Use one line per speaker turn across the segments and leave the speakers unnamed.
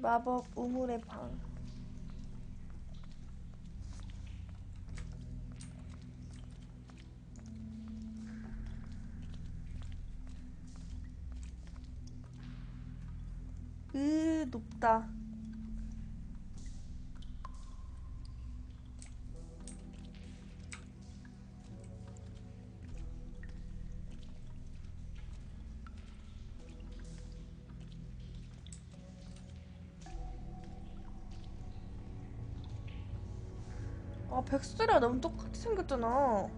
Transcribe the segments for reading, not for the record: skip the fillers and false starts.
마법 우물의 방. 높다. 아, 백설이랑 너무 똑같이 생겼잖아.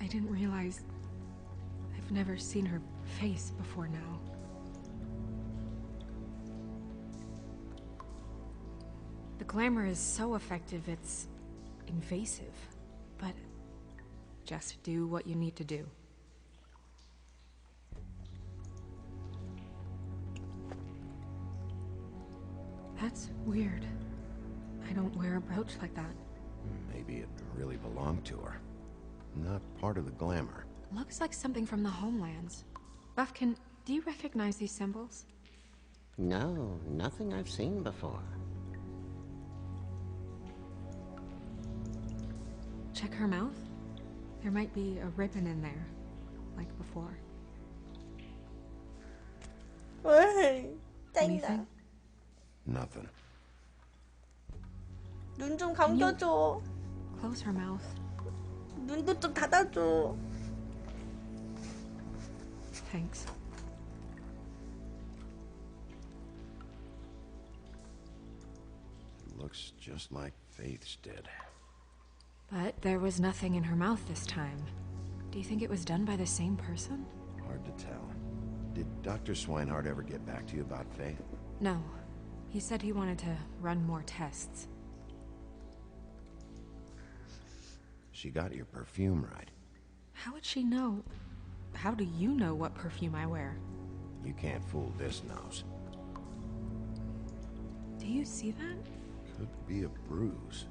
I didn't realize I've never seen her face before now. The glamour is so effective, it's invasive. But just do what you need to do. That's weird. I don't wear a brooch like that.
Maybe it really belonged to her. Not part of the glamour.
Looks like something from the homelands. Buffkin, do you recognize these symbols?
No, nothing I've seen before.
Check her mouth. There might be a ribbon in there, like before.
왜? 땡나.
Anything?
Nothing.
눈 좀 감겨줘.
Close her mouth.
눈도 좀 닫아줘.
Thanks.
It looks just like Faith's did.
But there was nothing in her mouth this time. Do you think it was done by the same person?
Hard to tell. Did Dr. Swinehart ever get back to you about Faith?
No. He said he wanted to run more tests.
She got your perfume right.
How would she know? How do you know what perfume I wear?
You can't fool this nose.
Do you see that?
Could be a bruise.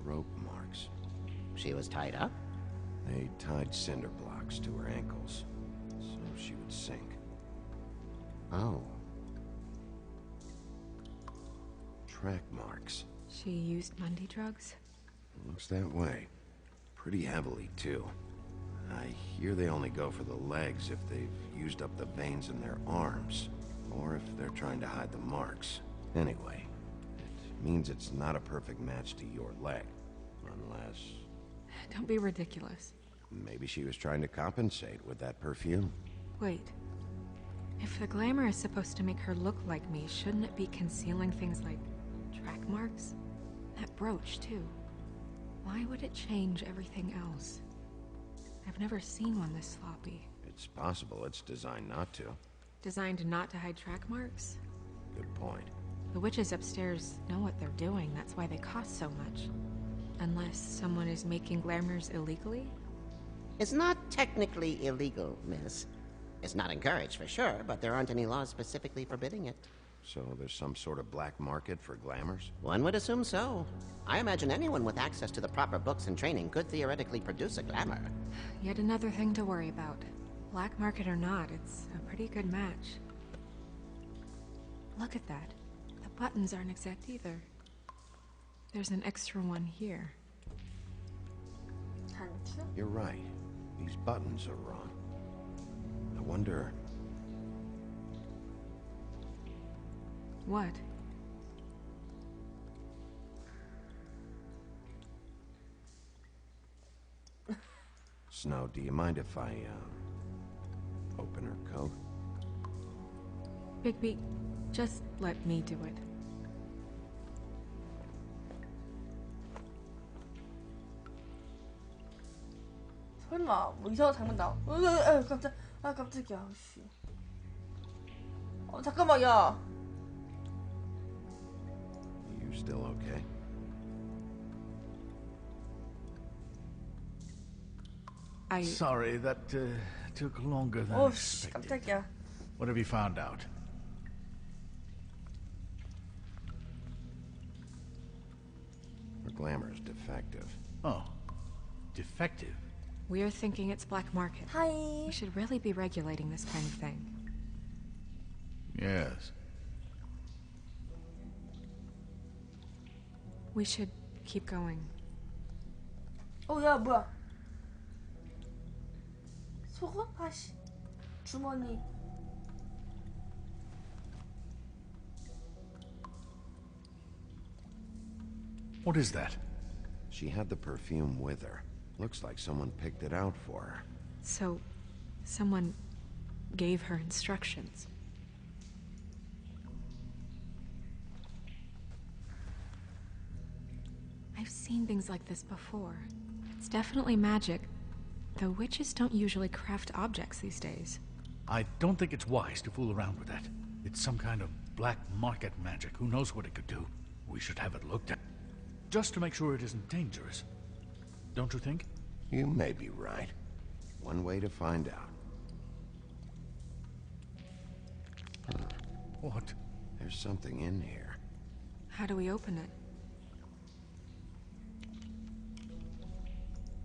Rope marks.
She was tied up?
They tied cinder blocks to her ankles, so she would sink.
Oh.
Track marks.
She used Mundy drugs?
Looks that way. Pretty heavily, too. I hear they only go for the legs if they've used up the veins in their arms, or if they're trying to hide the marks. Anyway, it means it's not a perfect match to your leg, unless...
Don't be ridiculous.
Maybe she was trying to compensate with that perfume.
Wait. If the glamour is supposed to make her look like me, shouldn't it be concealing things like track marks? That brooch, too. Why would it change everything else? I've never seen one this sloppy.
It's possible it's designed not to.
Designed not to hide track marks?
Good point.
The witches upstairs know what they're doing, that's why they cost so much. Unless someone is making glamours illegally?
It's not technically illegal, miss. It's not encouraged for sure, but there aren't any laws specifically forbidding it.
So there's some sort of black market for glamours?
One would assume so. I imagine anyone with access to the proper books and training could theoretically produce a glamour.
Yet another thing to worry about. Black market or not, it's a pretty good match. Look at that. The buttons aren't exact either. There's an extra one here.
단추?
You're right. These buttons are wrong. I wonder...
What?
Snow, do you mind if I, open her coat?
Bigby, just let me do it.
설마 뭐 이상한 장면 나와? 깜짝이야. 씨. 잠깐만, 야.
You still okay?
Sorry, that took longer than
어씨
expected.
깜짝이야.
What have you found out?
Her glamour is defective.
Oh, defective.
We're thinking it's black market.
하이.
We should really be regulating this kind of thing.
Yes.
We should keep going.
야 뭐야? 속옷? 아씨. 주머니.
What is that?
She had the perfume with her. Looks like someone picked it out for her.
So, someone gave her instructions. I've seen things like this before. It's definitely magic, though witches don't usually craft objects these days.
I don't think it's wise to fool around with that. It's some kind of black market magic. Who knows what it could do? We should have it looked at. Just to make sure it isn't dangerous. Don't you think?
You may be right. One way to find out.
What?
There's something in here.
How do we open it?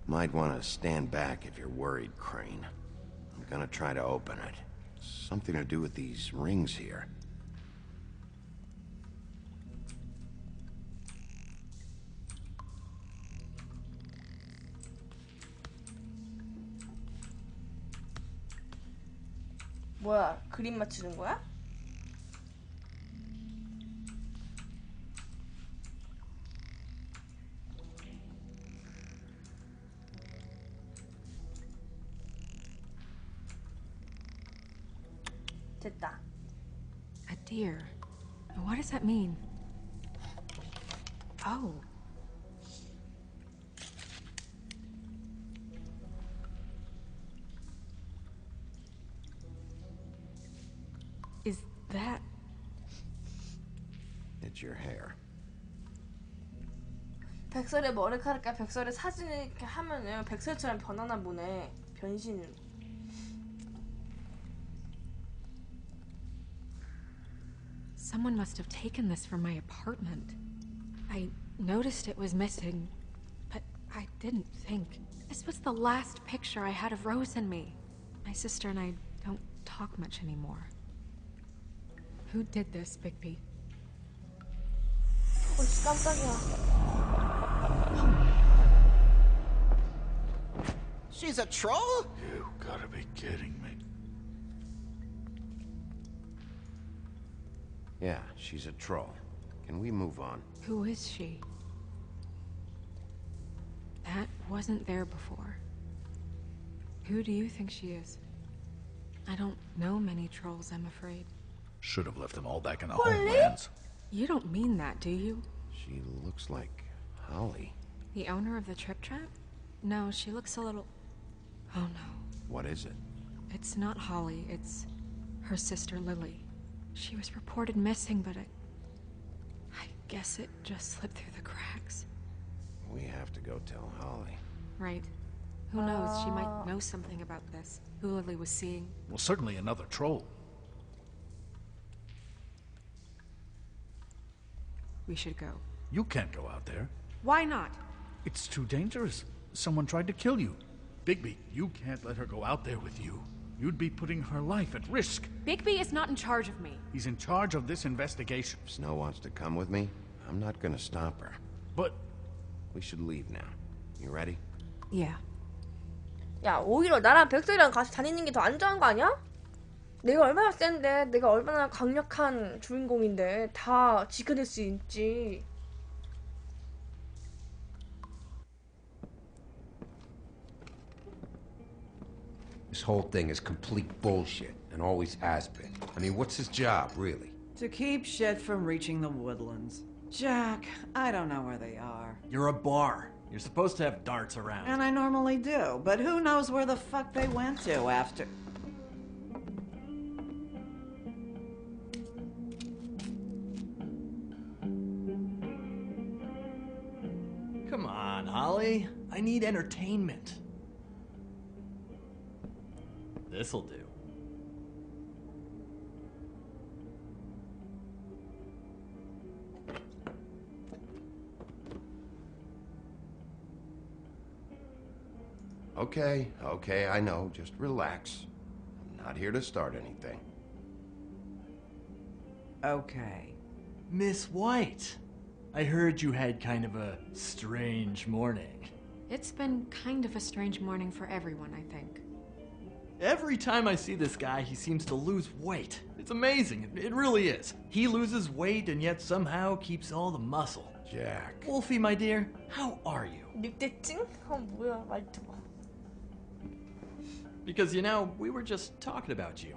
Might want to stand back if you're worried, Crane. I'm gonna try to open it. Something to do with these rings here.
뭐야? 그림 맞추는 거야? 됐다.
A deer. What does that mean? Oh. Is that...
It's your hair.
백설의 머리카락과 백설의 사진을 이렇게 하면은 백설처럼 변하나 보네. 변신을.
Someone must have taken this from my apartment. I noticed it was missing, but I didn't think. This was the last picture I had of Rose and me. My sister and I don't talk much anymore. Who did this, Bigby?
어씨 깜짝이야.
She's a troll?
You gotta be kidding me.
Yeah, she's a troll. Can we move on?
Who is she? That wasn't there before. Who do you think she is? I don't know many trolls, I'm afraid.
Should have left them all back in the homelands.
You don't mean that, do you?
She looks like Holly.
The owner of the Trip Trap? No, she looks a little... Oh no.
What is it?
It's not Holly, it's her sister Lily. She was reported missing, but I guess it just slipped through the cracks.
We have to go tell Holly.
Right. Who knows, she might know something about this. Who Lily was seeing.
Well, certainly another troll.
We should go.
You can't go out there.
Why not?
It's too dangerous. Someone tried to kill you. Bigby, you can't let her go out there with you. You'd be putting her life at risk.
Bigby is not in charge of me.
He's in charge of this investigation.
If Snow wants to come with me, I'm not gonna stop her.
But
We should leave now. You ready?
Yeah.
야 오히려 나랑 백설이랑 같이 다니는 게 더 안전한 거 아니야? 내가 얼마나 센데 내가 얼마나 강력한 주인공인데 다 지켜낼 수 있지.
This whole thing is complete bullshit, and always has been. I mean, what's his job, really?
To keep shit from reaching the woodlands. Jack, I don't know where they are.
You're a bar. You're supposed to have darts around.
And I normally do, but who knows where the fuck they went to after...
Come on, Holly. I need entertainment. This'll do.
Okay, I know. Just relax. I'm not here to start anything.
Okay.
Miss White, I heard you had kind of a strange morning.
It's been kind of a strange morning for everyone, I think.
Every time I see this guy, he seems to lose weight. It's amazing. It really is. He loses weight and yet somehow keeps all the muscle.
Jack.
Wolfie, my dear, how are you?
늑대증? 뭐야 말투가.
Because, you know, we were just talking about you.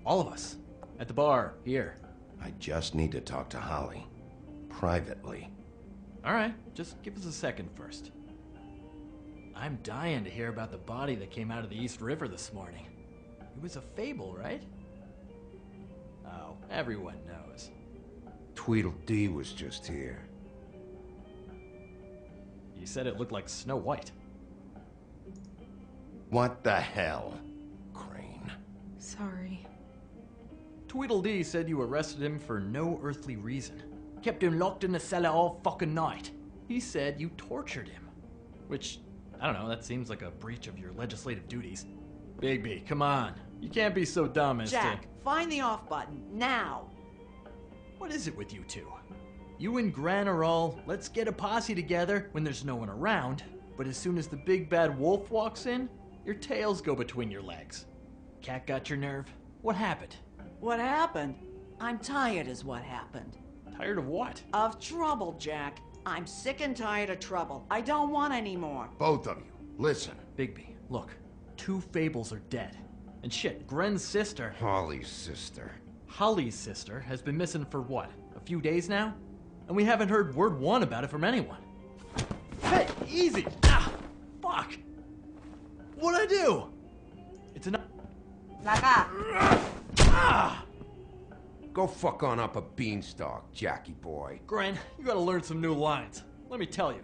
All of us. At the bar, here.
I just need to talk to Holly. Privately.
Alright, just give us a second first. I'm dying to hear about the body that came out of the East River this morning. It was a fable, right? Oh, everyone knows.
Tweedledee was just here.
You said it looked like Snow White.
What the hell? Crane.
Sorry.
Tweedledee said you arrested him for no earthly reason. Kept him locked in the cellar all fucking night. He said you tortured him. Which, I don't know, that seems like a breach of your legislative duties. Bigby, come on. You can't be so dumb as
Jack,
to...
find the off button, now!
What is it with you two? You and Gran are all, let's get a posse together when there's no one around, but as soon as the big bad wolf walks in, your tails go between your legs. Cat got your nerve? What happened?
What happened? I'm tired is what happened.
Tired of what?
Of trouble, Jack. I'm sick and tired of trouble. I don't want any more.
Both of you, listen.
Bigby, look. 2 fables are dead. And shit, Gren's sister,
Holly's sister.
Holly's sister, has been missing for what? A few days now? And we haven't heard word one about it from anyone. Hey, easy! Ah, fuck! What'd I do? It's enough.
나가.
Ah!
Go fuck on up a beanstalk, Jackie boy.
Gren, you gotta learn some new lines. Let me tell you.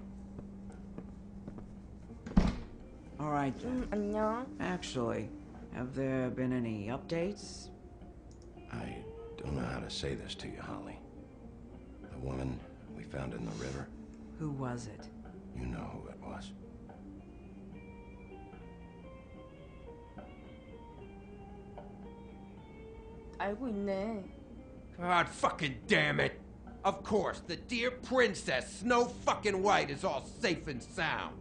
All right, Jack.
안녕.
Actually, have there been any updates?
I don't know how to say this to you, Holly. The woman we found in the river,
Who was it?
you know who it was.
알고 있네.
God fucking damn it! Of course, the dear princess, Snow fucking White, is all safe and sound.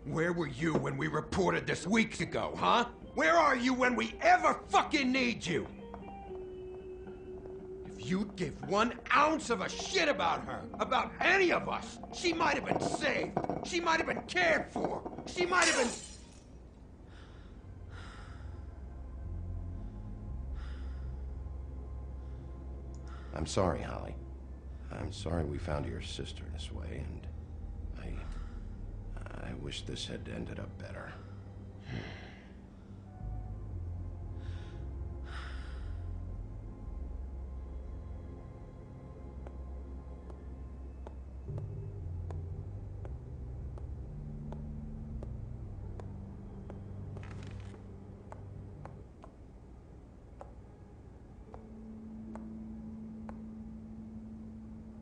Where were you when we reported this weeks ago, huh? Where are you when we ever fucking need you? If you'd give 1 ounce of a shit about her, about any of us, she might have been saved. She might have been cared for. She might have been...
I'm sorry, Holly. I'm sorry we found your sister this way, and I wish this had ended up better.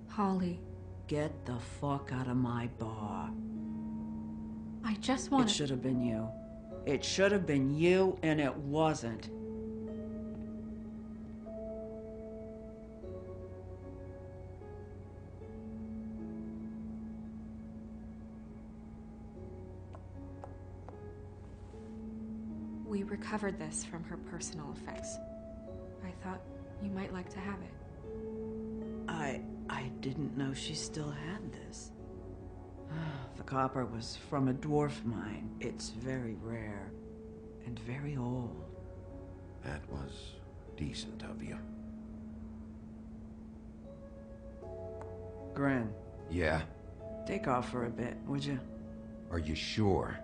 Holly,
Get the fuck out of my bar.
I just
It
want
should have been you. It should have been you, and it wasn't.
We recovered this from her personal effects. I thought you might like to have it.
I didn't know she still had this. The copper was from a dwarf mine. It's very rare and very old.
That was decent of you.
Gren,
Yeah?
take off for a bit, would you?
Are you sure?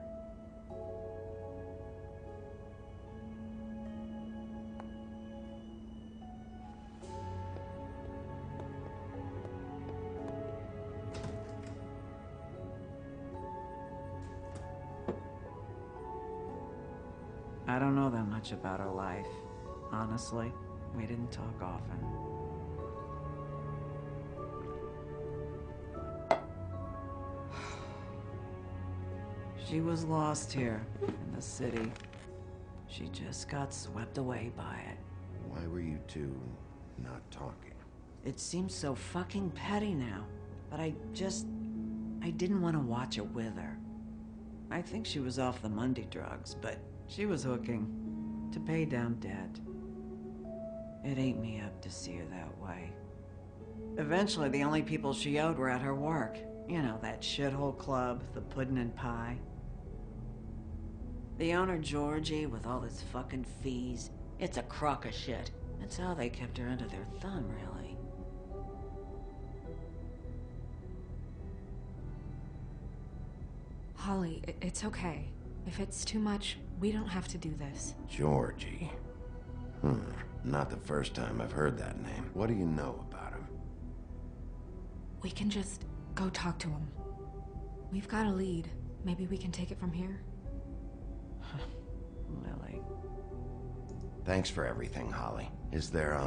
I don't know that much about her life. Honestly, we didn't talk often. She was lost here in the city. She just got swept away by it.
Why were you two not talking?
It seems so fucking petty now, but I didn't want to watch it with her. I think she was off the Monday drugs, but she was hooking to pay down debt. It ate me up to see her that way. Eventually, the only people she owed were at her work. You know, that shithole club, the Puddin' and Pie. The owner, Georgie, with all his fucking fees, it's a crock of shit. That's how they kept her under their thumb, really.
Holly, it's okay. If it's too much, we don't have to do this.
Georgie. Not the first time I've heard that name. What do you know about him?
We can just go talk to him. We've got a lead. Maybe we can take it from here.
Lily.
Thanks for everything, Holly. Is there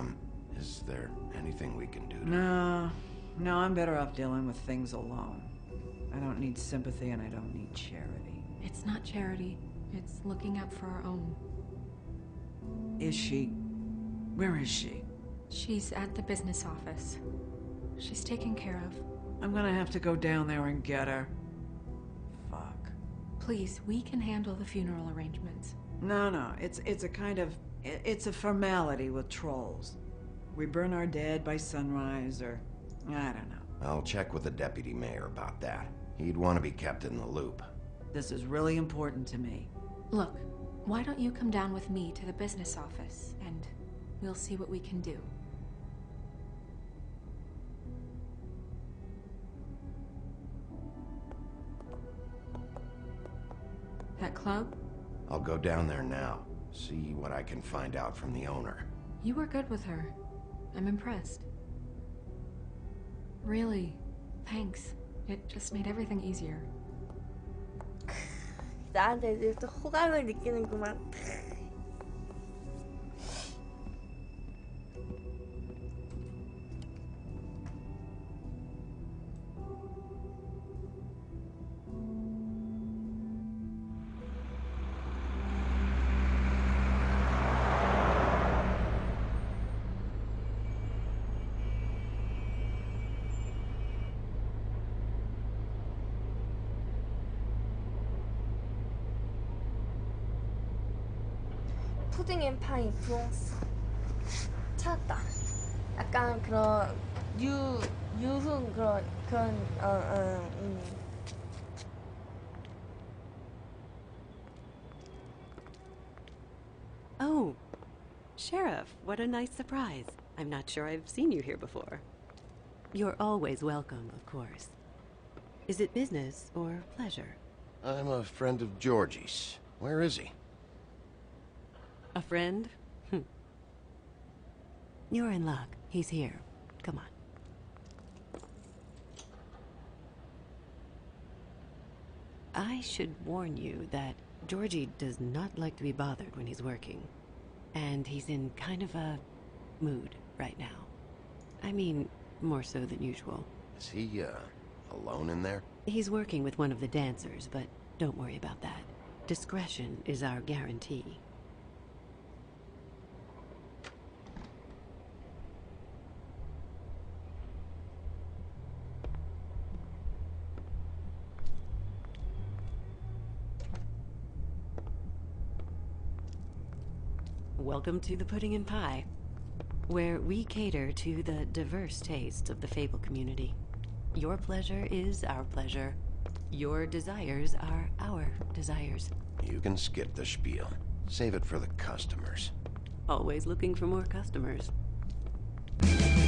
anything we can do to...
No, I'm better off dealing with things alone. I don't need sympathy and I don't need charity.
It's not charity. It's looking out for our own.
Is she? Where is she?
She's at the business office. She's taken care of.
I'm gonna have to go down there and get her. Fuck.
Please, we can handle the funeral arrangements.
No, it's a kind of... It's a formality with trolls. We burn our dead by sunrise, or... I don't know.
I'll check with the deputy mayor about that. He'd want to be kept in the loop.
This is really important to me.
Look, why don't you come down with me to the business office, and we'll see what we can do. That club?
I'll go down there now. See what I can find out from the owner.
You were good with her. I'm impressed. Really, thanks. It just made everything easier.
나한테 이제 또 호감을 느끼는구만. 푸딩 앤 파이 브롱스 찾았다. 약간 그런 유흥 그런
Oh, Sheriff, what a nice surprise. I'm not sure I've seen you here before. You're always welcome, of course. Is it business or pleasure?
I'm a friend of Georgie's. Where is he?
A friend? You're in luck. He's here. Come on. I should warn you that Georgie does not like to be bothered when he's working. And he's in kind of a mood right now. I mean, more so than usual.
Is he, alone in there?
He's working with one of the dancers, but don't worry about that. Discretion is our guarantee. Welcome to the Pudding and Pie, where we cater to the diverse tastes of the Fable community. Your pleasure is our pleasure. Your desires are our desires.
You can skip the spiel. Save it for the customers.
Always looking for more customers.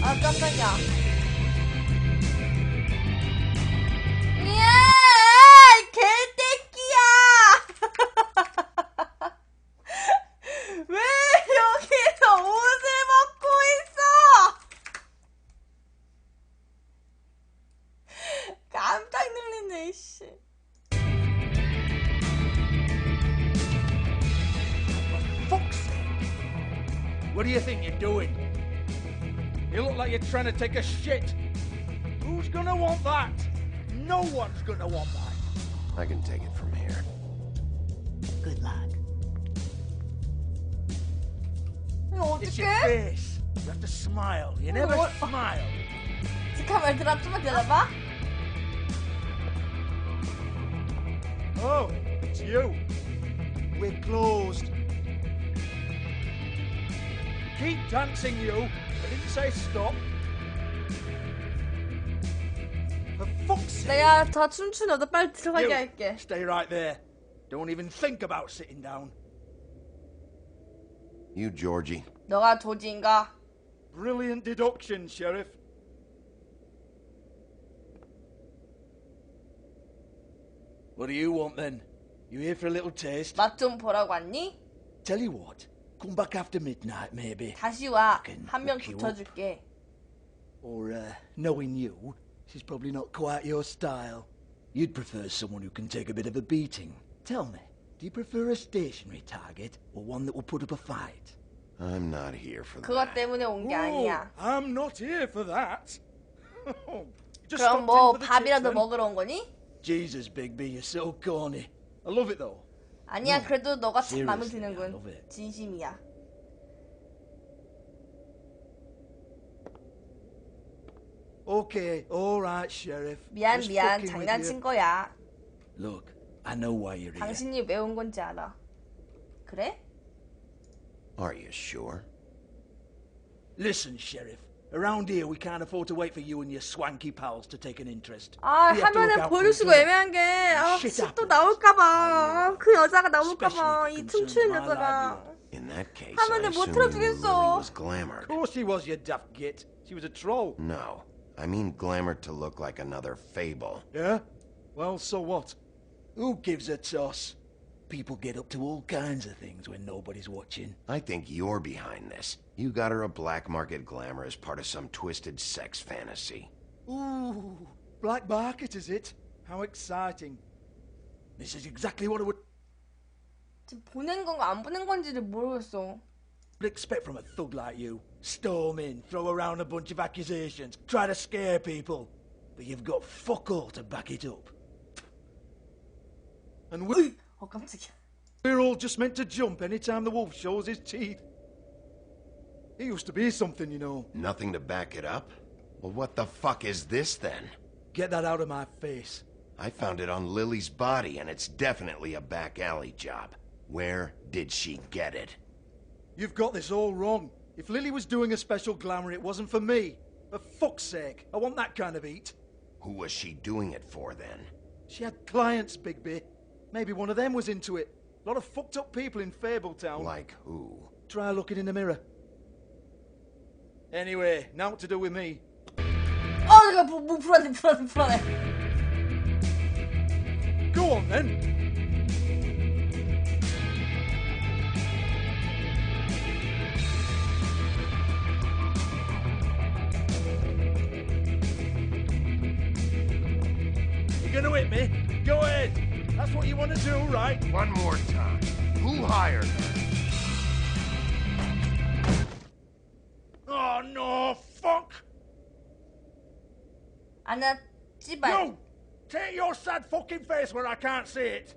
아 깜짝이야. 예! 개새끼야! 왜 여기서 옷을 벗고 있어? 깜짝 놀랐네, 씨.
What do you think you're doing? You look like you're trying to take a shit. Who's gonna want that? No one's gonna want that.
I can take it from here.
Good luck.
이거
It's your
어떡해?
face. You have to smile. You never
what?
smile.
잠깐만 얘들아 좀만 기다려봐.
Oh, it's you. We're closed. Keep dancing, you. I didn't say stop. For fuck's sake.
내가 다 춤추는 여자 빨리 들어가게
You,
할게.
stay right there. Don't even think about sitting down.
You, Georgie.
너가 조지인가?
Brilliant deduction, Sheriff. What do you want then? You here for a little taste?
맛 좀 보라고 왔니?
Tell you what, come back after midnight maybe.
다시 와.
can
한 명
hook you
붙여줄게.
Or, knowing you, she's probably not quite your style. You'd prefer someone who can take a bit of a beating. Tell me, do you prefer a stationary target or one that will put up a fight?
I'm not here for
그것
that.
때문에 온 게 아니야.
I'm not here for that. Just
그럼
stopped
뭐
in for the
밥이라도
chips, then?
먹으러 온 거니?
Jesus, Bigby, you're so corny. I love it though.
아니야 그래도 너가 참 마음에
Seriously, I
드는군.
love it.
진심이야.
Okay, all right, Sheriff.
미안
Just
미안
fucking with
장난친
you.
거야.
Look, I know why you're here.
당신이 왜 온 건지 알아. 그래?
Are you sure?
Listen, Sheriff. Around here, we can't afford to wait for you and your swanky pals to take an interest.
아
We have to look
화면에
out for
보여줄
each
수가
other.
애매한 게
Shit
또
happens.
나올까봐 그 여자가 나올까봐
Especially
이
if it
춤추는
concerns my
여자가.
In that case,
화면에
I
못
assume you knew
틀어주겠어.
Lily was glamored.
Of course she was, you daft git. She was a troll.
No, I mean glamored to look like another fable.
Yeah? Well, so what? Who gives a toss? People get up to all kinds of things when nobody's watching.
I think you're behind this. You got her a black market glamour as part of some twisted sex fantasy.
Ooh, black market is it? How exciting. This is exactly what I would
지금 보낸 건가 안 보낸 건지를 모르겠어.
expect from a thug like you. Storm in, throw around a bunch of accusations, try to scare people. But you've got fuck all to back it up. And
깜짝이야.
we're all just meant to jump anytime the wolf shows his teeth. It used to be something, you know.
Nothing to back it up? Well, what the fuck is this then?
Get that out of my face.
I found it on Lily's body, and it's definitely a back alley job. Where did she get it?
You've got this all wrong. If Lily was doing a special glamour, it wasn't for me. For fuck's sake, I want that kind of eat.
Who was she doing it for then?
She had clients, Bigby. Maybe one of them was into it. A lot of fucked up people in Fabletown.
Like who?
Try looking in the mirror. Anyway, now what to do with me?
내가 뭐 불안해.
Go on then. You're gonna hit me? Go ahead. That's what you want to do, right?
One more time. Who hired her?
Oh no, fuck!
아니야 씨발.
You! Take your sad fucking face where I can't see it!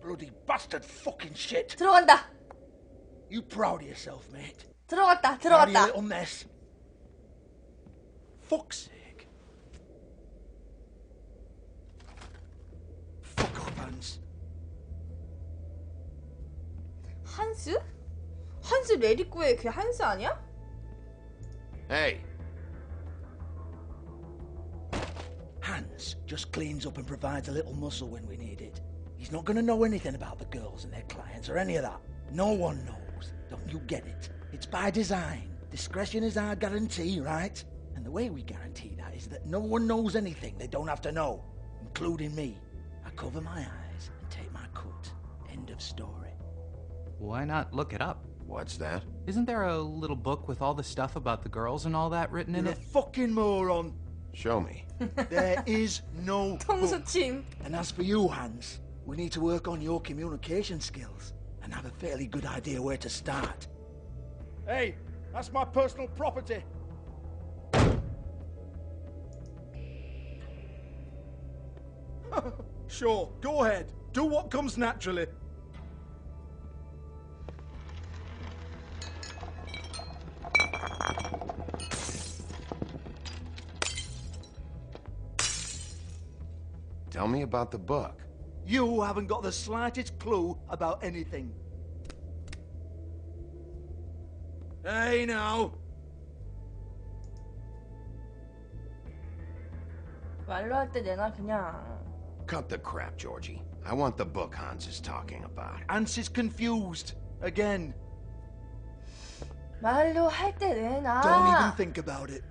Bloody bastard fucking shit!
들어간다.
You proud of yourself, mate?
들어갔다.
Proud of your
들어갔다.
little mess? Fuck's sake. Fuck off, Hans.
한스? 한스 레디코의 그 한스 아니야?
Hey,
Hans just cleans up and provides a little muscle when we need it. He's not gonna know anything about the girls and their clients or any of that. No one knows. Don't you get it? It's by design. Discretion is our guarantee, right? And the way we guarantee that is that no one knows anything they don't have to know, including me. I cover my eyes and take my cut. End of story.
Why not look it up?
what's that?
Isn't there a little book with all the stuff about the girls and all that written in
You're a
it?
fucking moron.
Show me.
There is no book.
통수침.
And as for you, Hans, we need to work on your communication skills and have a fairly good idea where to start. Hey, that's my personal property. Sure, go ahead. Do what comes naturally.
Tell me about the book.
You haven't got the slightest clue about anything. Hey, now.
말로 할 때 내나 그냥.
Cut the crap, Georgie. I want the book Hans is talking about.
Hans is confused. Again.
말로 할 때 내나.
Don't even think about it.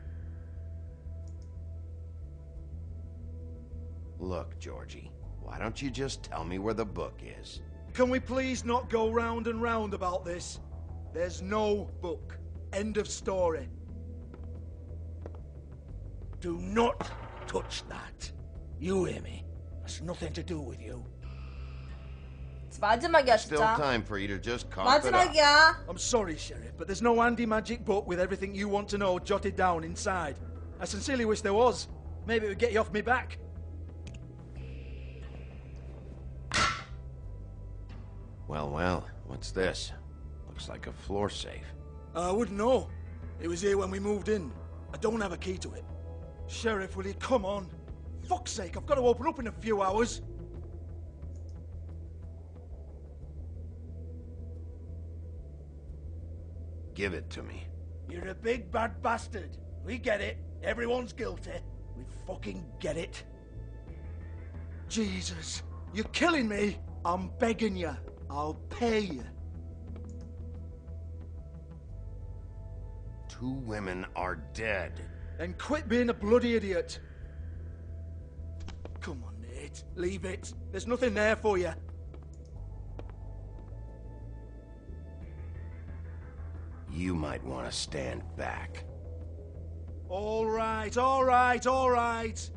Look, Georgie, why don't you just tell me where the book is?
Can we please not go round and round about this? There's no book. End of story. Do not touch that. You hear me? That's nothing to do with you.
마지막이야
Still
진짜.
time for you to just cough it up.
마지막이야.
I'm sorry, Sheriff, but there's no handy magic book with everything you want to know jotted down inside. I sincerely wish there was. Maybe it would get you off me back.
Well, what's this? Looks like a floor safe.
I wouldn't know. It was here when we moved in. I don't have a key to it. Sheriff, will you come on? Fuck's sake, I've got to open up in a few hours.
Give it to me.
You're a big bad bastard. We get it. Everyone's guilty. We fucking get it. Jesus, you're killing me. I'm begging you. I'll pay you.
2 women are dead.
Then quit being a bloody idiot. Come on, Nate. Leave it. There's nothing there for you.
You might want to stand back.
All right, all right, all right.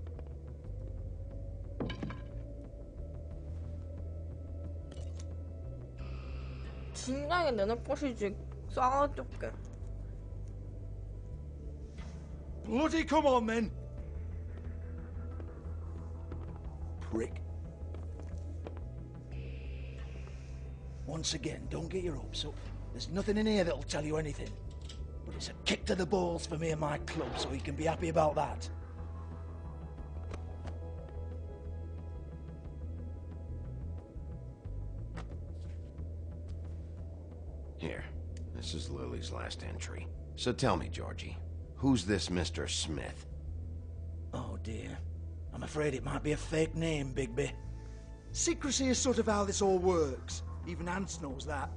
진작에 내놓을 것이지. 싸가지없게.
Bloody come on, then. Prick. Once again, don't get your hopes up. There's nothing in here that'll tell you anything. But it's a kick to the balls for me and my club, so you can be happy about that.
Here, this is Lily's last entry. So tell me, Georgie, who's this Mr. Smith?
Oh dear. I'm afraid it might be a fake name, Bigby. Secrecy is sort of how this all works. Even Hans knows that.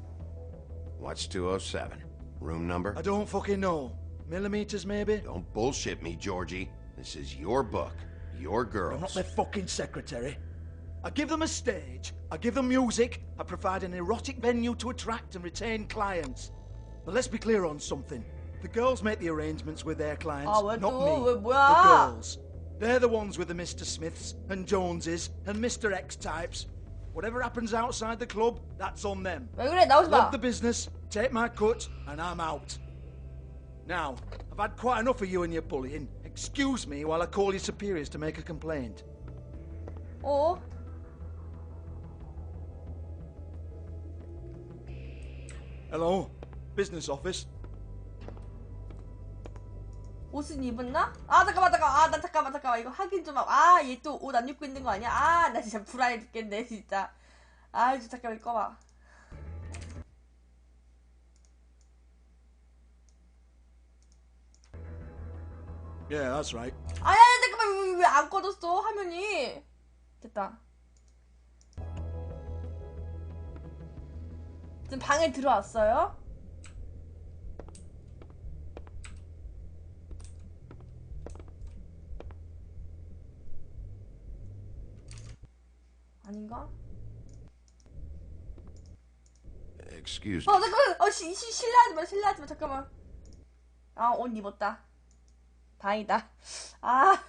What's 207? Room number?
I don't fucking know. Millimeters, maybe?
Don't bullshit me, Georgie. This is your book. Your girls.
I'm not their fucking secretary. I give them a stage, I give them music, I provide an erotic venue to attract and retain clients. But let's be clear on something. The girls make the arrangements with their clients,
왜
not
또?
me.
왜
The
뭐야?
girls. They're the ones with the Mr. Smiths and Joneses and Mr. X types. Whatever happens outside the club, that's on them.
왜 그래? 나오지 마.
Love the business, take my cut, and I'm out. Now, I've had quite enough of you and your bullying. Excuse me while I call your superiors to make a complaint.
어?
Hello? Business office?
옷은 입었나? 아 잠깐만. 아 나 잠깐만. 이거 확인 좀 하고. 아 얘 또 옷 안 입고 있는 거 아니야? 아 나 진짜 불안해 죽겠네 진짜. 아 잠깐만 꺼봐.
Yeah, that's right.
아야 잠깐만 왜 안 꺼졌어 화면이? 됐다. 지금 방에 들어왔어요? 아닌가?
Excuse me.
잠깐만. 실례하지 마. 잠깐만. 아, 옷 입었다. 다행이다. 아.